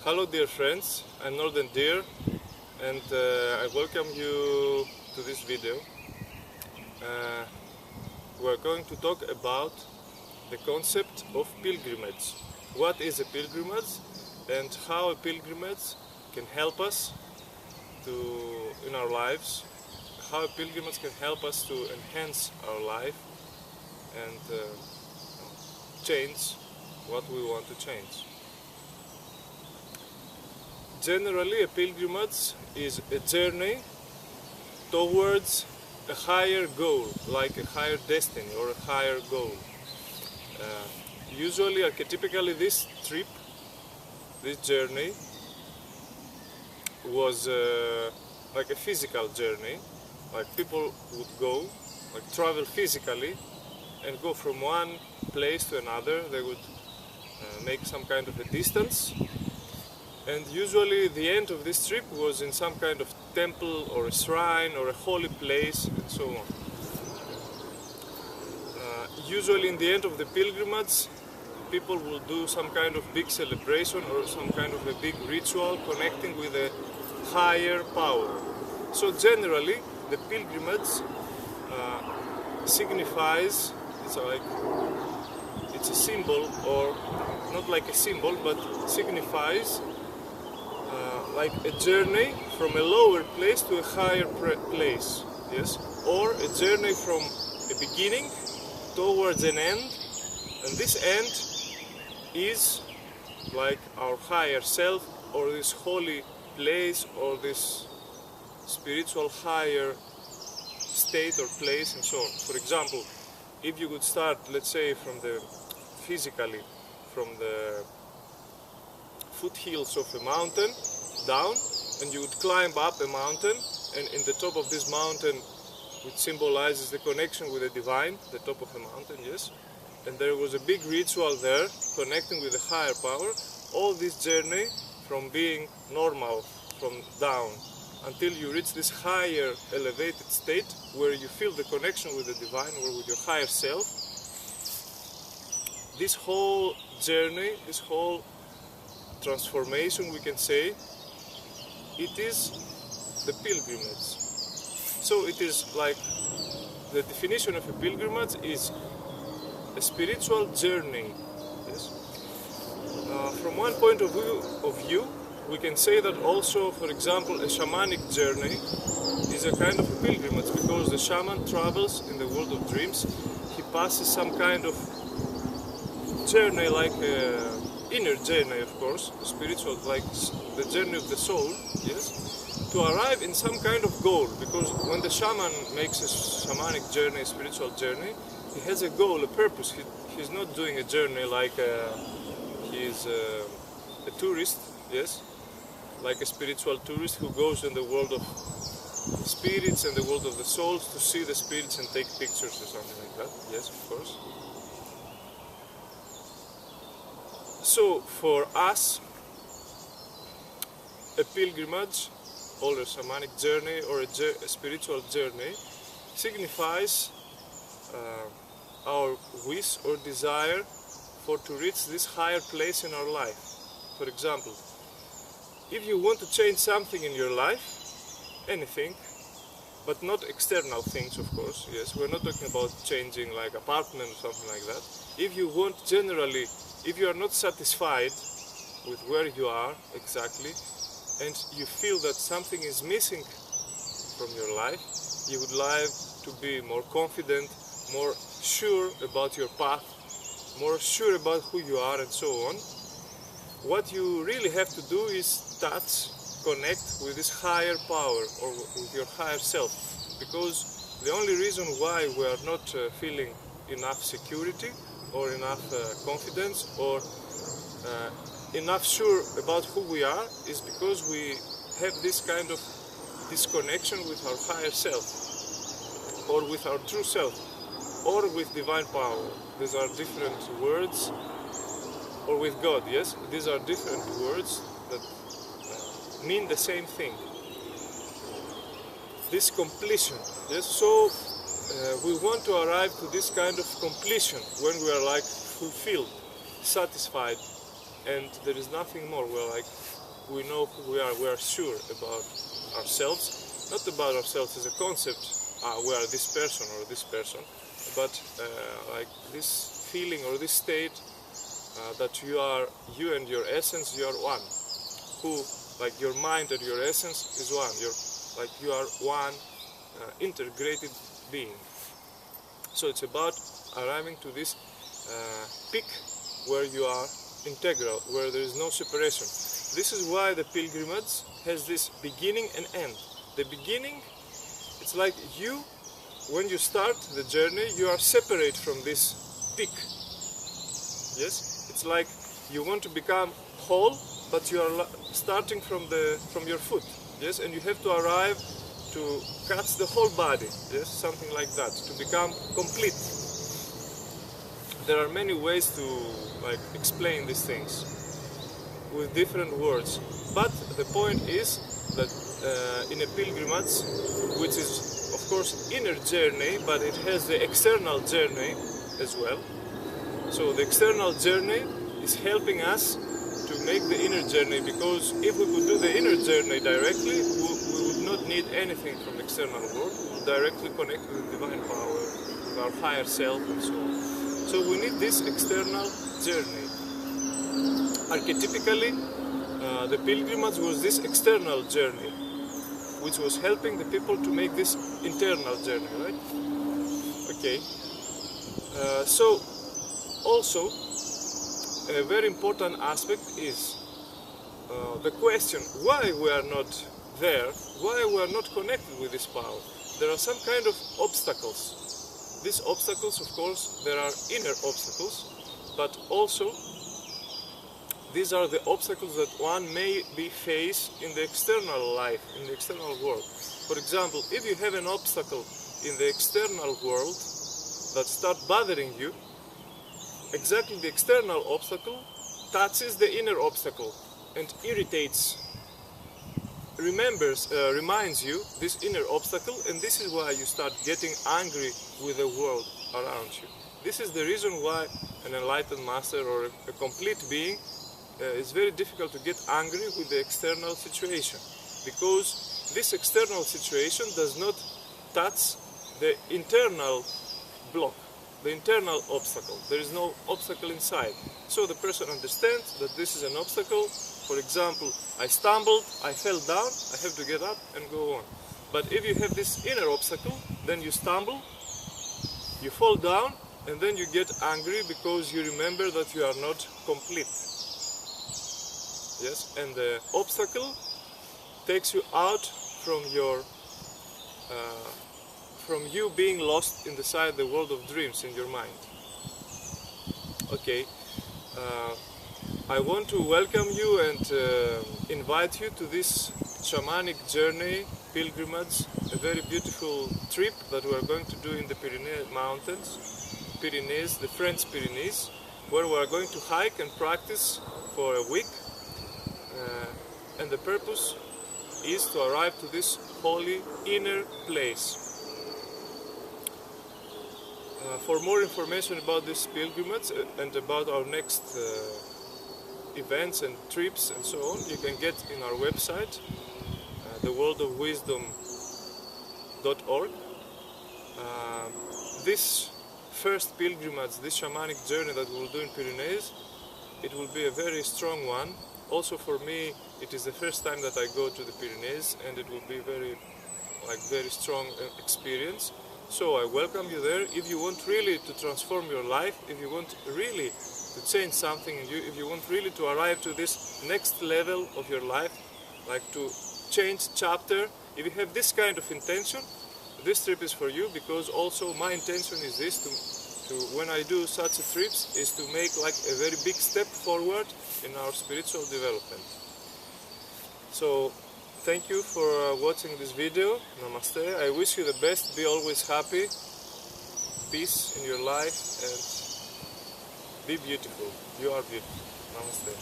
Hello dear friends, I'm Northern Deer and I welcome you to this video. We're going to talk about the concept of pilgrimage. What is a pilgrimage and how a pilgrimage can help us in our lives, how a pilgrimage can help us to enhance our life and change what we want to change. Generally, a pilgrimage is a journey towards a higher goal, like a higher destiny or a higher goal. Usually, archetypically, this trip, this journey, was like a physical journey. Like people would go, like travel physically, and go from one place to another. They would make some kind of a distance. And usually the end of this trip was in some kind of temple or a shrine or a holy place and so on. Usually in the end of the pilgrimage, people will do some kind of big celebration or some kind of a big ritual connecting with a higher power. So generally the pilgrimage signifies, it's a symbol, or not like a symbol, but signifies like a journey from a lower place to a higher place, yes, or a journey from a beginning towards an end, and this end is like our higher self, or this holy place, or this spiritual higher state or place, and so on. For example, if you would start, let's say, from the foothills of a mountain down, and you would climb up a mountain, and in the top of this mountain, which symbolizes the connection with the divine, the top of the mountain, yes, and there was a big ritual there connecting with the higher power. All this journey from being normal, from down, until you reach this higher elevated state where you feel the connection with the divine or with your higher self. This whole journey, this whole transformation, we can say, it is the pilgrimage. So it is like, the definition of a pilgrimage is a spiritual journey. Yes. From one point of view, we can say that also, for example, a shamanic journey is a kind of a pilgrimage, because the shaman travels in the world of dreams. He passes some kind of journey, like inner journey, of course, spiritual, like the journey of the soul, yes, to arrive in some kind of goal. Because when the shaman makes a shamanic journey, a spiritual journey, he has a goal, a purpose. He's not doing a journey like he's a tourist, yes, like a spiritual tourist who goes in the world of spirits and the world of the souls to see the spirits and take pictures or something like that, yes, of course. So for us, a pilgrimage or a shamanic journey or a spiritual journey signifies our wish or desire to reach this higher place in our life. For example, if you want to change something in your life, anything, but not external things, of course, yes, we're not talking about changing like apartment or something like that. If you want generally, if you are not satisfied with where you are exactly, and you feel that something is missing from your life, you would like to be more confident, more sure about your path, more sure about who you are, and so on. What you really have to do is connect with this higher power, or with your higher self, because the only reason why we are not feeling enough security or enough confidence or enough sure about who we are is because we have this kind of disconnection with our higher self, or with our true self, or with divine power. These are different words, or with God, yes, these are different words that mean the same thing. This completion, yes, so we want to arrive to this kind of completion when we are like fulfilled, satisfied, and there is nothing more. We know who we are. We are sure about ourselves, not about ourselves as a concept. We are this person or this person, but like this feeling or this state that you and your essence, you are one. Like your mind and your essence is one. You are one integrated being. So it's about arriving to this peak where you are integral, where there is no separation. This is why the pilgrimage has this beginning and end. The beginning, it's like when you start the journey, you are separate from this peak. Yes, it's like you want to become whole, but you are starting from your foot. Yes, and you have to arrive to catch the whole body. Yes, something like that, to become complete. There are many ways to explain these things with different words, but the point is that in a pilgrimage, which is of course inner journey, but it has the external journey as well. So the external journey is helping us to make the inner journey, because if we could do the inner journey directly, we would not need anything from the external world. We will directly connect with the divine power, with our higher self and so on. So we need this external journey. Archetypically, the pilgrimage was this external journey, which was helping the people to make this internal journey, right? Okay. So, also, a very important aspect is the question why we are not there, why we are not connected with this power. There are some kind of obstacles. These obstacles, of course, there are inner obstacles, but also these are the obstacles that one may be faced in the external life, in the external world. For example, if you have an obstacle in the external world that starts bothering you, exactly the external obstacle touches the inner obstacle and irritates, reminds you this inner obstacle, and this is why you start getting angry with the world around you. This is the reason why an enlightened master or a complete being it's very difficult to get angry with the external situation, because this external situation does not touch the internal block, the internal obstacle. There is no obstacle inside. So the person understands that this is an obstacle. For example, I stumbled, I fell down, I have to get up and go on. But if you have this inner obstacle, then you stumble, you fall down, and then you get angry because you remember that you are not complete. Yes, and the obstacle takes you out from you being lost inside the world of dreams in your mind. Okay, I want to welcome you and invite you to this shamanic journey, pilgrimage, a very beautiful trip that we are going to do in the Pyrenees mountains, the French Pyrenees, where we are going to hike and practice for a week. And the purpose is to arrive to this holy inner place. For more information about this pilgrimage and about our next events and trips and so on, you can get in our website, theworldofwisdom.org. This first pilgrimage, this shamanic journey that we will do in Pyrenees, it will be a very strong one. Also for me, it is the first time that I go to the Pyrenees, and it will be very strong experience. So I welcome you there. If you want really to transform your life, if you want really to change something in you, if you want really to arrive to this next level of your life, like to change chapter, if you have this kind of intention, this trip is for you, because also my intention is this, when I do such trips, is to make like a very big step forward in our spiritual development. So thank you for watching this video. Namaste. I wish you the best. Be always happy, peace in your life, and be beautiful. You are beautiful. Namaste.